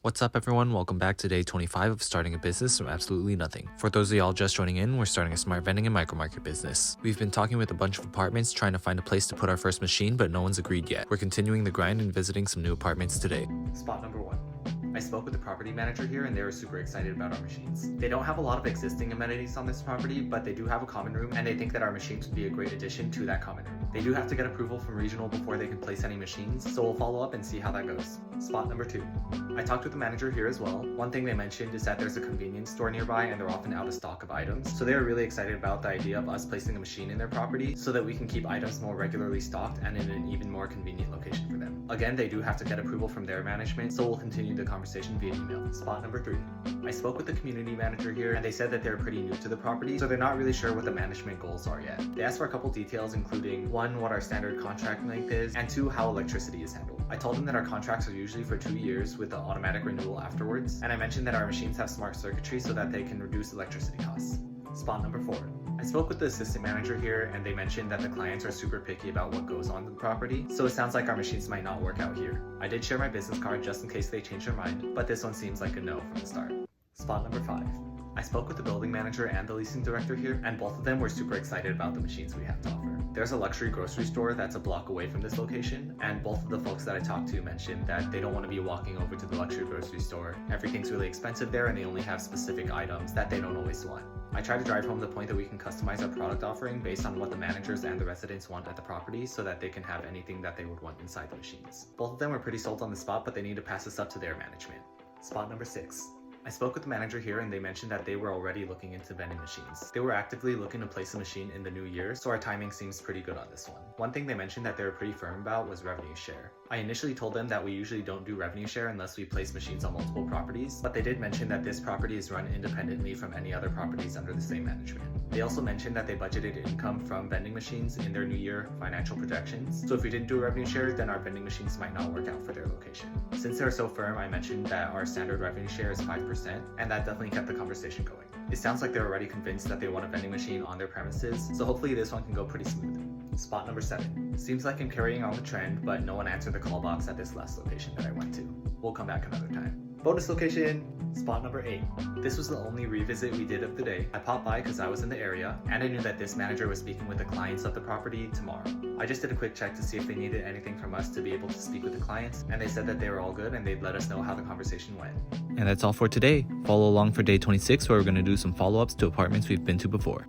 What's up everyone, welcome back to day 25 of starting a business from absolutely nothing. For those of y'all just joining in, we're starting a smart vending and micro market business. We've been talking with a bunch of apartments trying to find a place to put our first machine, but no one's agreed yet. We're continuing the grind and visiting some new apartments today. Spot number 1. I spoke with the property manager here and they were super excited about our machines. They don't have a lot of existing amenities on this property, but they do have a common room and they think that our machines would be a great addition to that common room. They do have to get approval from regional before they can place any machines, so we'll follow up and see how that goes. Spot number 2. I talked with the manager here as well. One thing they mentioned is that there's a convenience store nearby and they're often out of stock of items, so they were really excited about the idea of us placing a machine in their property so that we can keep items more regularly stocked and in an even more convenient location for them. Again, they do have to get approval from their management, so we'll continue the conversation via email. Spot number 3. I spoke with the community manager here and they said that they're pretty new to the property, so they're not really sure what the management goals are yet. They asked for a couple details, including 1, what our standard contract length is, and 2, how electricity is handled. I told them that our contracts are usually for 2 years with the automatic renewal afterwards, and I mentioned that our machines have smart circuitry so that they can reduce electricity costs. Spot number 4. I spoke with the assistant manager here and they mentioned that the clients are super picky about what goes on the property, so it sounds like our machines might not work out here. I did share my business card just in case they change their mind, but this one seems like a no from the start. Spot number 5. I spoke with the building manager and the leasing director here, and both of them were super excited about the machines we have to offer. There's a luxury grocery store that's a block away from this location, and both of the folks that I talked to mentioned that they don't want to be walking over to the luxury grocery store. Everything's really expensive there and they only have specific items that they don't always want. I try to drive home the point that we can customize our product offering based on what the managers and the residents want at the property so that they can have anything that they would want inside the machines. Both of them were pretty sold on the spot, but they need to pass this up to their management. Spot number 6. I spoke with the manager here and they mentioned that they were already looking into vending machines. They were actively looking to place a machine in the new year, so our timing seems pretty good on this one. One thing they mentioned that they were pretty firm about was revenue share. I initially told them that we usually don't do revenue share unless we place machines on multiple properties, but they did mention that this property is run independently from any other properties under the same management. They also mentioned that they budgeted income from vending machines in their new year financial projections, so if we didn't do a revenue share, then our vending machines might not work out for their location. Since they're so firm, I mentioned that our standard revenue share is 5%, and that definitely kept the conversation going. It sounds like they're already convinced that they want a vending machine on their premises, so hopefully this one can go pretty smooth. Spot number 7. Seems like I'm carrying on the trend, but no one answered the call box at this last location that I went to. We'll come back another time. Bonus location! Spot number 8. This was the only revisit we did of the day. I popped by because I was in the area, and I knew that this manager was speaking with the clients of the property tomorrow. I just did a quick check to see if they needed anything from us to be able to speak with the clients, and they said that they were all good and they'd let us know how the conversation went. And that's all for today. Follow along for day 26 where we're going to do some follow-ups to apartments we've been to before.